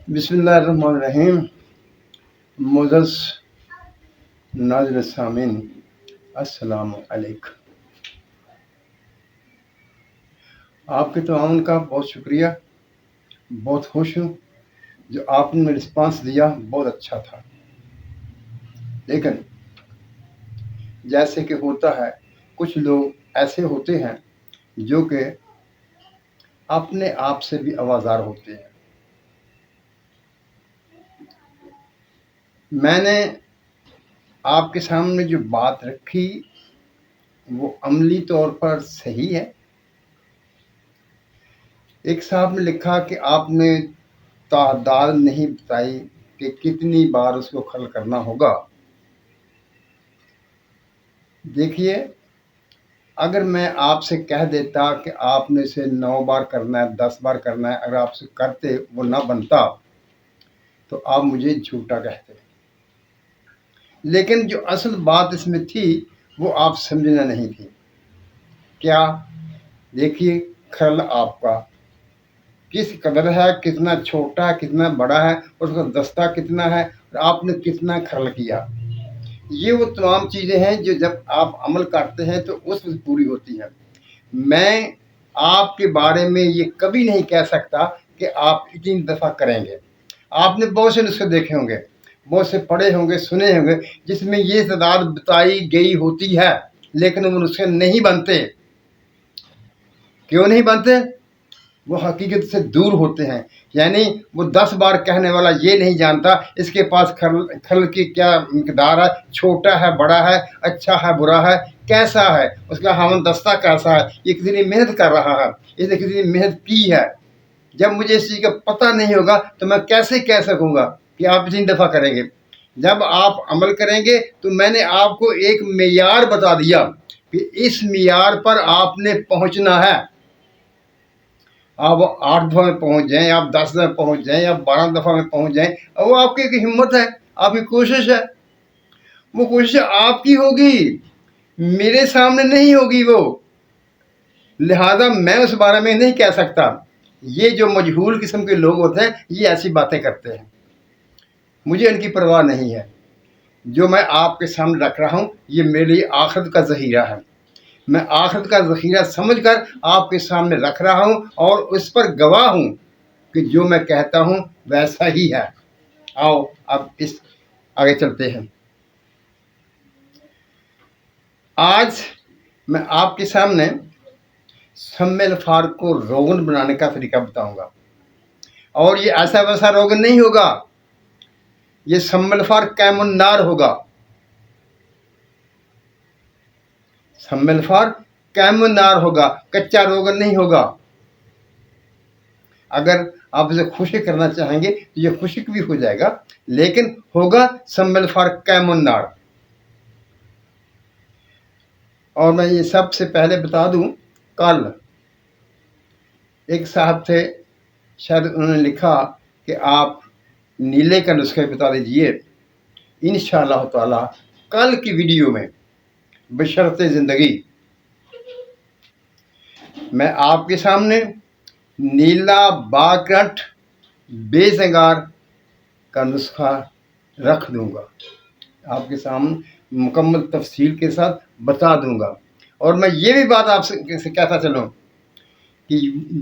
بسم اللہ الرحمن الرحیم۔ معزز ناظرین سامعین، السلام علیکم۔ آپ کے تعاون کا بہت شکریہ، بہت خوش ہوں جو آپ نے رسپانس دیا، بہت اچھا تھا۔ لیکن جیسے کہ ہوتا ہے، کچھ لوگ ایسے ہوتے ہیں جو کہ اپنے آپ سے بھی آوازار ہوتے ہیں۔ میں نے آپ کے سامنے جو بات رکھی وہ عملی طور پر صحیح ہے۔ ایک صاحب نے لکھا کہ آپ نے تعداد نہیں بتائی کہ کتنی بار اس کو حل کرنا ہوگا۔ دیکھیے، اگر میں آپ سے کہہ دیتا کہ آپ نے اسے 9 بار کرنا ہے، 10 بار کرنا ہے، اگر آپ سے کرتے وہ نہ بنتا تو آپ مجھے جھوٹا کہتے۔ لیکن جو اصل بات اس میں تھی وہ آپ سمجھنا نہیں تھی۔ کیا؟ دیکھیے، کھرل آپ کا کس قدر ہے، کتنا چھوٹا ہے، کتنا بڑا ہے، اس کا دستہ کتنا ہے، اور آپ نے کتنا کھرل کیا۔ یہ وہ تمام چیزیں ہیں جو جب آپ عمل کرتے ہیں تو اس وقت پوری ہوتی ہیں۔ میں آپ کے بارے میں یہ کبھی نہیں کہہ سکتا کہ آپ اتنی دفعہ کریں گے۔ آپ نے بہت سے نسخے دیکھے ہوں گے، بہت سے پڑھے ہوں گے، سنے ہوں گے، جس میں یہ تعداد بتائی گئی ہوتی ہے، لیکن وہ نسخے نہیں بنتے۔ کیوں نہیں بنتے؟ وہ حقیقت سے دور ہوتے ہیں۔ یعنی وہ 10 بار کہنے والا یہ نہیں جانتا اس کے پاس کھل کی کیا مقدار ہے، چھوٹا ہے، بڑا ہے، اچھا ہے، برا ہے، کیسا ہے، اس کا ہاون دستہ کیسا ہے، یہ کسی نے محنت کر رہا ہے، اس نے کسی نے محنت کی ہے۔ جب مجھے اس چیز کا پتہ نہیں ہوگا تو میں کیسے کہہ سکوں گا کہ آپ اتنی دفعہ کریں گے؟ جب آپ عمل کریں گے تو میں نے آپ کو ایک معیار بتا دیا کہ اس معیار پر آپ نے پہنچنا ہے۔ آپ 8 دفعہ میں پہنچ جائیں، آپ 10 دفعہ میں پہنچ جائیں، آپ 12 دفعہ میں پہنچ جائیں، وہ آپ کی ایک ہمت ہے، آپ کی کوشش ہے۔ وہ کوشش آپ کی ہوگی، میرے سامنے نہیں ہوگی وہ، لہذا میں اس بارے میں نہیں کہہ سکتا۔ یہ جو مجہول قسم کے لوگ ہوتے ہیں یہ ایسی باتیں کرتے ہیں، مجھے ان کی پرواہ نہیں ہے۔ جو میں آپ کے سامنے رکھ رہا ہوں یہ میرے لیے آخرت کا ذخیرہ ہے۔ میں آخرت کا ذخیرہ سمجھ کر آپ کے سامنے رکھ رہا ہوں اور اس پر گواہ ہوں کہ جو میں کہتا ہوں ویسا ہی ہے۔ آؤ اب اس آگے چلتے ہیں۔ آج میں آپ کے سامنے سم الفار کو روغن بنانے کا طریقہ بتاؤں گا، اور یہ ایسا ویسا روغن نہیں ہوگا، یہ سم الفار قیم النار ہوگا۔ سم الفار قیم النار ہوگا، کچا روغن نہیں ہوگا۔ اگر آپ اسے خشک کرنا چاہیں گے تو یہ خشک بھی ہو جائے گا، لیکن ہوگا سم الفار قیم النار۔ اور میں یہ سب سے پہلے بتا دوں، کل ایک صاحب تھے، شاید انہوں نے لکھا کہ آپ نیلے کا نسخہ بتا دیجئے۔ انشاءاللہ تعالی کل کی ویڈیو میں بشرط زندگی میں آپ کے سامنے نیلا باکرٹ بے زنگار کا نسخہ رکھ دوں گا، آپ کے سامنے مکمل تفصیل کے ساتھ بتا دوں گا۔ اور میں یہ بھی بات آپ سے کہتا چلوں کہ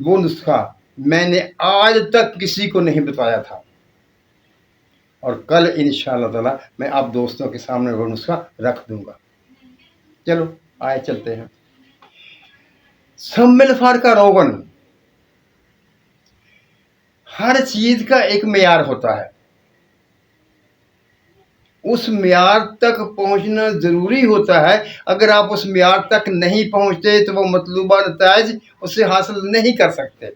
وہ نسخہ میں نے آج تک کسی کو نہیں بتایا تھا، اور کل انشاءاللہ تعالی میں آپ دوستوں کے سامنے وہ نسخہ رکھ دوں گا۔ چلو آئے چلتے ہیں۔ سم الفار کا روغن، ہر چیز کا ایک معیار ہوتا ہے، اس معیار تک پہنچنا ضروری ہوتا ہے۔ اگر آپ اس معیار تک نہیں پہنچتے تو وہ مطلوبہ نتائج اس سے حاصل نہیں کر سکتے۔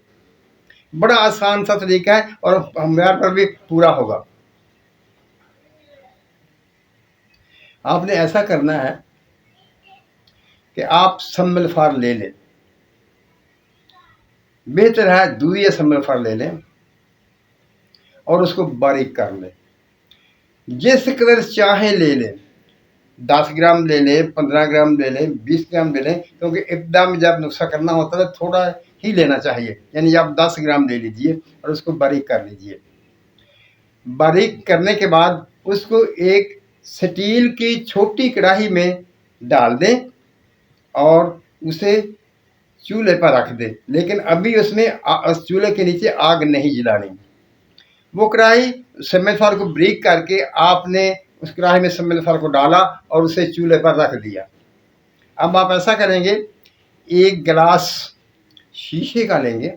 بڑا آسان سا طریقہ ہے اور معیار پر بھی پورا ہوگا۔ آپ نے ایسا کرنا ہے کہ آپ سم الفار لے لیں، بہتر ہے دوئی سم الفار لے لیں اور اس کو باریک کر لیں، جس قدر چاہیں لے لیں، 10 گرام لے لیں، 15 گرام لے لیں، 20 گرام لے لیں، کیونکہ ابتدا میں جب نسخہ کرنا ہوتا ہے تھوڑا ہی لینا چاہیے، یعنی آپ 10 گرام لے لیجئے اور اس کو باریک کر لیجئے۔ बारीक करने के बाद उसको एक स्टील की छोटी कढ़ाई में डाल दें और उसे चूल्हे पर रख दें, लेकिन अभी उसमें उस चूल्हे के नीचे आग नहीं जलानी। वो कढ़ाई सेमेफार को ब्रेक करके आपने उस कढ़ाई में सेमेफार को डाला और उसे चूल्हे पर रख दिया। अब आप ऐसा करेंगे, एक गिलास शीशे का लेंगे,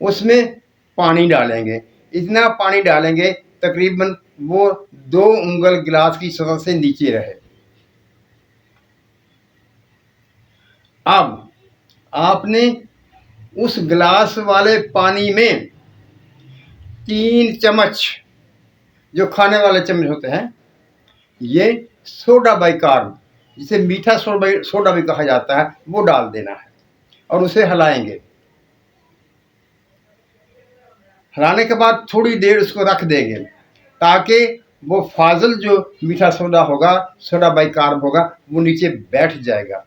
उसमें पानी डालेंगे। इतना पानी डालेंगे तकरीबन वो 2 उंगल गिलास की सतह से नीचे रहे। अब आपने उस गिलास वाले पानी में 3 चम्मच, जो खाने वाले चम्मच होते हैं, ये सोडा बाइकार्ब, जिसे मीठा सोडा भी कहा जाता है, वो डाल देना है और उसे हिलाएंगे। हिलाने के बाद थोड़ी देर उसको रख देंगे ताकि वो फाजल जो मीठा सोडा होगा, सोडा बाइकार्ब होगा, वो नीचे बैठ जाएगा।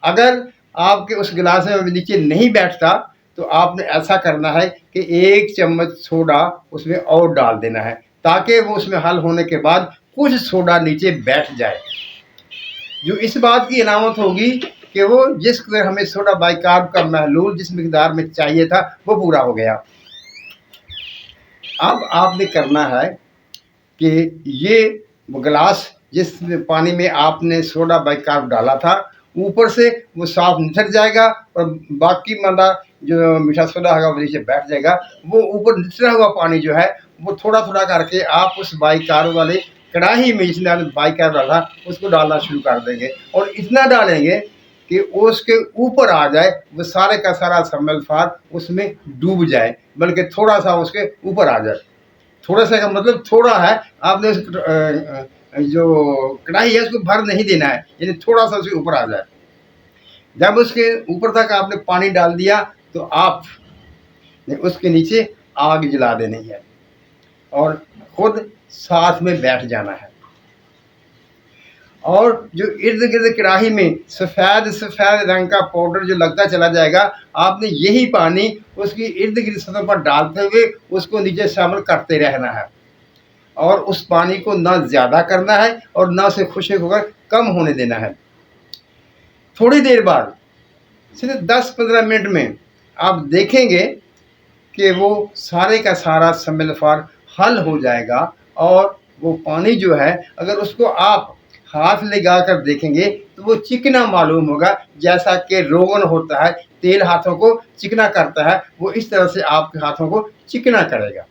अगर आपके उस गिलास में नीचे नहीं बैठता तो आपने ऐसा करना है कि 1 चम्मच सोडा उसमें और डाल देना है ताकि वो उसमें हल होने के बाद कुछ सोडा नीचे बैठ जाए, जो इस बात की अलामत होगी कि वो जिस कदर हमें सोडा बाइकार्ब का महलूल जिस मिकदार में चाहिए था वो पूरा हो गया। अब आपने करना है कि ये गिलास जिस पानी में आपने सोडा बाइकार्ब डाला था, ऊपर से वो साफ निथर जाएगा और बाकी मादा जो मीठा सोडा होगा वो नीचे बैठ जाएगा। वो ऊपर निचरा हुआ पानी जो है वो थोड़ा थोड़ा करके आप उस बाइकार्ब वाले कढ़ाई में जिसने आपने बाइकार्ब डाला उसको डालना शुरू कर देंगे और इतना डालेंगे कि उसके ऊपर आ जाए, वो सारे का सारा सेमेफार उसमें डूब जाए, बल्कि थोड़ा सा उसके ऊपर आ जाए। थोड़ा सा का मतलब थोड़ा है, आपने उस जो कढ़ाई है उसको भर नहीं देना है, यानी थोड़ा सा उसके ऊपर आ जाए। जब उसके ऊपर तक आपने पानी डाल दिया तो आप उसके नीचे आग जला देनी है और खुद साथ में बैठ जाना है। और जो इर्द गिर्द कढ़ाई में सफ़ेद सफ़ेद रंग का पाउडर जो लगता चला जाएगा, आपने यही पानी उसकी इर्द गिर्द सतह पर डालते हुए उसको नीचे शामिल करते रहना है और उस पानी को ना ज़्यादा करना है और ना उसे खुश्क होकर कम होने देना है। थोड़ी देर बाद सिर्फ 10-15 मिनट में आप देखेंगे कि वो सारे का सारा सेमेफार हल हो जाएगा और वो पानी जो है अगर उसको आप हाथ लगा कर देखेंगे तो वो चिकना मालूम होगा, जैसा कि रोगन होता है, तेल हाथों को चिकना करता है, वो इस तरह से आपके हाथों को चिकना करेगा।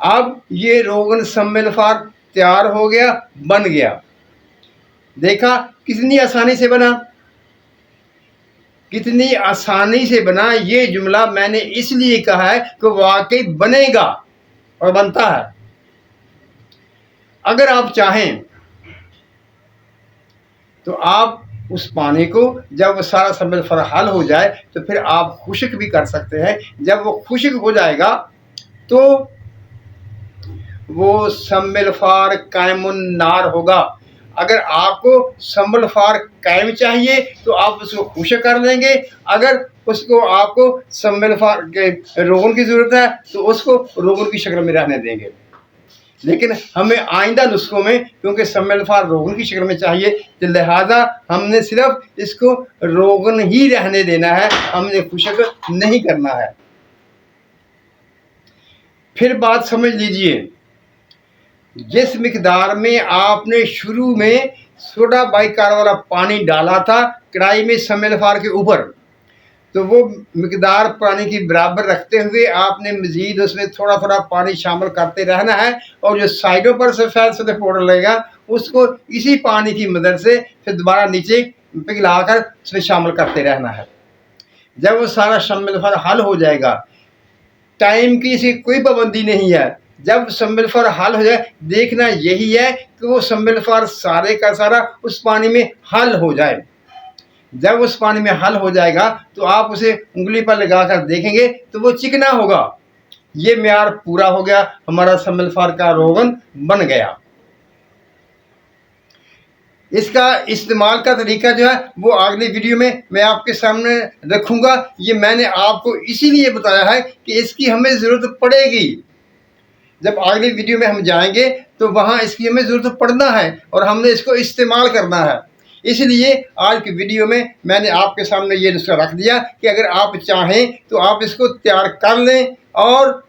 अब ये रोगन सेमेफार तैयार हो गया, बन गया। देखा कितनी आसानी से बना, कितनी आसानी से बना। ये जुमला मैंने इसलिए कहा है कि वाकई बनेगा और बनता है। अगर आप चाहें तो आप उस पानी को जब वो सारा सेमेफार हल हो जाए तो फिर आप खुश्क भी कर सकते हैं। जब वो खुश्क हो जाएगा तो वो सेमेफार कायमुन नार होगा। अगर आपको सेमेफार कायम चाहिए तो आप उसको खुश्क कर लेंगे, अगर उसको आपको सेमेफार के रोगन की ज़रूरत है तो उसको रोगन की शक्ल में रहने देंगे। लेकिन हमें आइंदा नुस्खों में क्योंकि सेमेफार रोगन की शक्ल में चाहिए तो लिहाजा हमने सिर्फ इसको रोगन ही रहने देना है, हमने खुश्क नहीं करना है। फिर बात समझ लीजिए, जिस मिकदार में आपने शुरू में सोडा बाइकार्ब वाला पानी डाला था कढ़ाई में सेमेफार के ऊपर, तो वो मिकदार पानी की बराबर रखते हुए आपने मज़ीद उसमें थोड़ा थोड़ा पानी शामिल करते रहना है और जो साइडों पर सफ़ेद सफ़ेद पाउडर लगेगा उसको इसी पानी की मदद से फिर दोबारा नीचे पिघलाकर उसमें शामिल करते रहना है। जब वो सारा सेमेफार हल हो जाएगा, टाइम की इसी कोई पाबंदी नहीं है, जब सेमेफार हल हो जाए देखना यही है कि वो सेमेफार सारे का सारा उस पानी में हल हो जाए। जब उस पानी में हल हो जाएगा तो आप उसे उंगली पर लगाकर देखेंगे तो वो चिकना होगा। ये म्यार पूरा हो गया, हमारा सेमेफार का रोगन बन गया। इसका इस्तेमाल का तरीका जो है वो अगली वीडियो में मैं आपके सामने रखूँगा। ये मैंने आपको इसीलिए बताया है कि इसकी हमें ज़रूरत पड़ेगी। जब अगली वीडियो में हम जाएंगे तो वहाँ इसकी हमें ज़रूरत पड़ना है और हमने इसको इस्तेमाल करना है। इसलिए आज की वीडियो में मैंने आपके सामने ये नुस्खा रख दिया कि अगर आप चाहें तो आप इसको तैयार कर लें और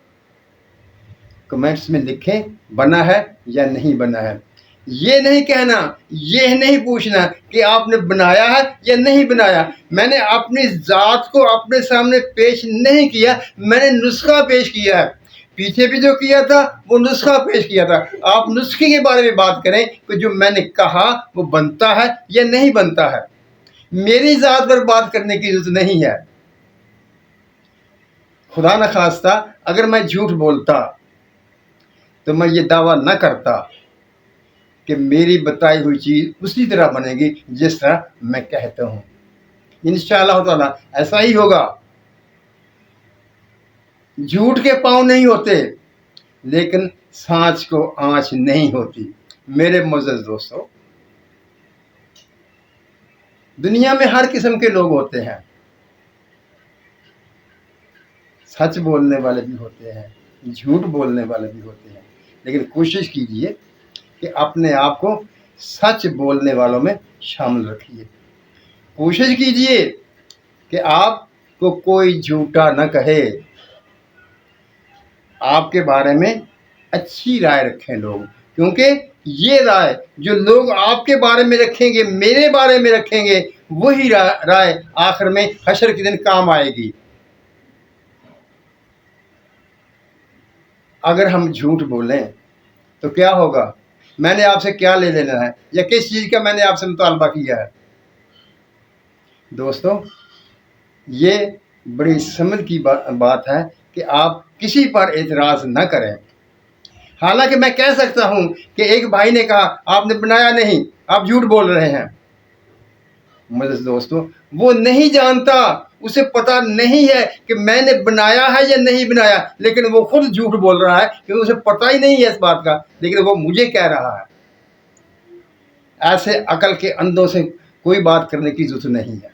कमेंट्स में लिखें बना है या नहीं बना है। ये नहीं कहना, ये नहीं पूछना कि आपने बनाया है या नहीं बनाया। मैंने अपनी ज़ात को अपने सामने पेश नहीं किया, मैंने नुस्खा पेश किया है। पीछे भी जो किया था वो नुस्खा पेश किया था। आप नुस्खे के बारे में बात करें कि जो मैंने कहा वो बनता है या नहीं बनता है। मेरी ज़ात पर बात करने की जरूरत नहीं है। खुदा न खास्ता अगर मैं झूठ बोलता तो मैं ये दावा न करता कि मेरी बताई हुई चीज़ उसी तरह बनेगी जिस तरह मैं कहता हूँ। इंशाअल्लाह ताला ऐसा ही होगा। झूठ के पाँव नहीं होते लेकिन सांच को आँच नहीं होती। मेरे मोअज़्ज़ज़ दोस्तों, दुनिया में हर किस्म के लोग होते हैं। सच बोलने वाले भी होते हैं, झूठ बोलने वाले भी होते हैं, लेकिन कोशिश कीजिए कि अपने आप को सच बोलने वालों में शामिल रखिए। कोशिश कीजिए कि आपको कोई झूठा न कहे, आपके बारे में अच्छी राय रखें लोग, क्योंकि ये राय जो लोग आपके बारे में रखेंगे, मेरे बारे में रखेंगे, वही राय आखिर में हशर के दिन काम आएगी। अगर हम झूठ बोलें तो क्या होगा? मैंने आपसे क्या ले लेना है या किस चीज़ का मैंने आपसे मुतालबा किया है? दोस्तों, ये बड़ी समझ की बात है कि आप किसी पर एतराज़ न करें। हालांकि मैं कह सकता हूं कि एक भाई ने कहा आपने बनाया नहीं, आप झूठ बोल रहे हैं। मज़े दोस्तों, वो नहीं जानता, उसे पता नहीं है कि मैंने बनाया है या नहीं बनाया, लेकिन वो खुद झूठ बोल रहा है क्योंकि उसे पता ही नहीं है इस बात का, लेकिन वो मुझे कह रहा है। ऐसे अकल के अंधों से कोई बात करने की जरूरत नहीं है।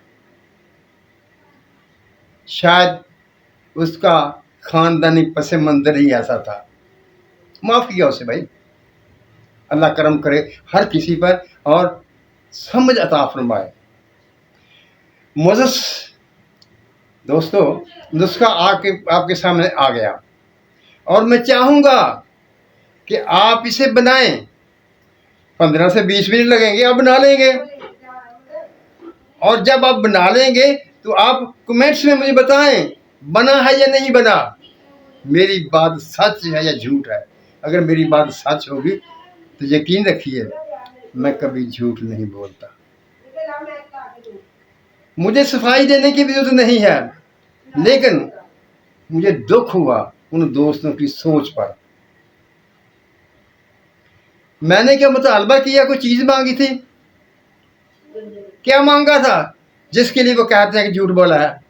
शायद उसका खानदानी पस मंजर ही ऐसा था। माफ़ किया उसे भाई। अल्लाह करम करे हर किसी पर और समझ अता फरमाए। मोअज़्ज़ज़ दोस्तों, नुस्खा आपके सामने आ गया और मैं चाहूँगा कि आप इसे बनाएं। 15 से 20 मिनट लगेंगे, आप बना लेंगे। और जब आप बना लेंगे तो आप कमेंट्स में मुझे बताएं बना है या नहीं बना, मेरी बात सच है या झूठ है। अगर मेरी बात सच होगी तो यकीन रखिए मैं कभी झूठ नहीं बोलता। मुझे सफाई देने की भी जरूरत नहीं है, लेकिन मुझे दुख हुआ उन दोस्तों की सोच पर। मैंने क्या मुतालबा किया? कोई चीज़ मांगी थी? क्या मांगा था जिसके लिए वो कहते हैं कि झूठ बोला है?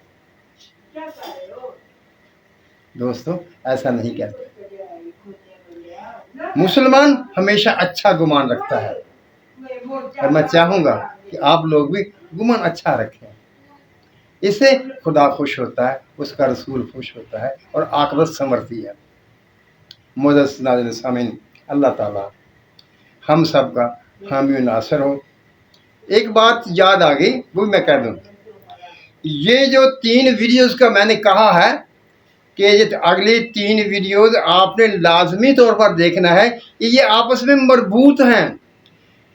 दोस्तों, ऐसा नहीं कहते। मुसलमान हमेशा अच्छा गुमान रखता है और मैं चाहूँगा कि आप लोग भी गुमान अच्छा रखें। इससे खुदा खुश होता है, उसका रसूल खुश होता है और आक़िबत संवरती है। मुअज़्ज़ज़ नाज़रीन सामीन, अल्लाह ताला हम सब का हामी नासर हो। एक बात याद आ गई, वो मैं कह दूँ। ये जो 3 वीडियोज़ का मैंने कहा है कि ये अगली 3 वीडियोज़ आपने लाजमी तौर पर देखना है, ये आपस में मरबूत हैं।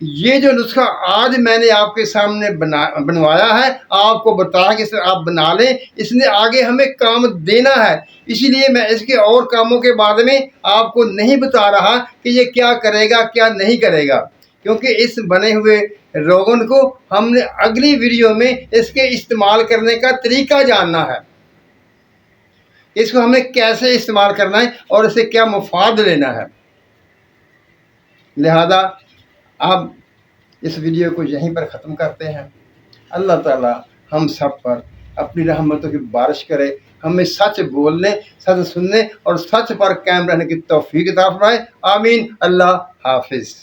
ये जो नुस्खा आज मैंने आपके सामने बनवाया है, आपको बताया कि सर आप बना लें, इसने आगे हमें काम देना है। इसीलिए मैं इसके और कामों के बारे में आपको नहीं बता रहा कि ये क्या करेगा क्या नहीं करेगा, क्योंकि इस बने हुए रोगन को हमने अगली वीडियो में इसके इस्तेमाल करने का तरीका जानना है। इसको हमें कैसे इस्तेमाल करना है और इससे क्या मुफाद लेना है। लिहाजा अब इस वीडियो को यहीं पर ख़त्म करते हैं। अल्लाह ताला हम सब पर अपनी रहमतों की बारिश करे, हमें सच बोलने, सच सुनने और सच पर कायम रहने की तौफीक अता फरमाए। आमीन। अल्लाह हाफिज़।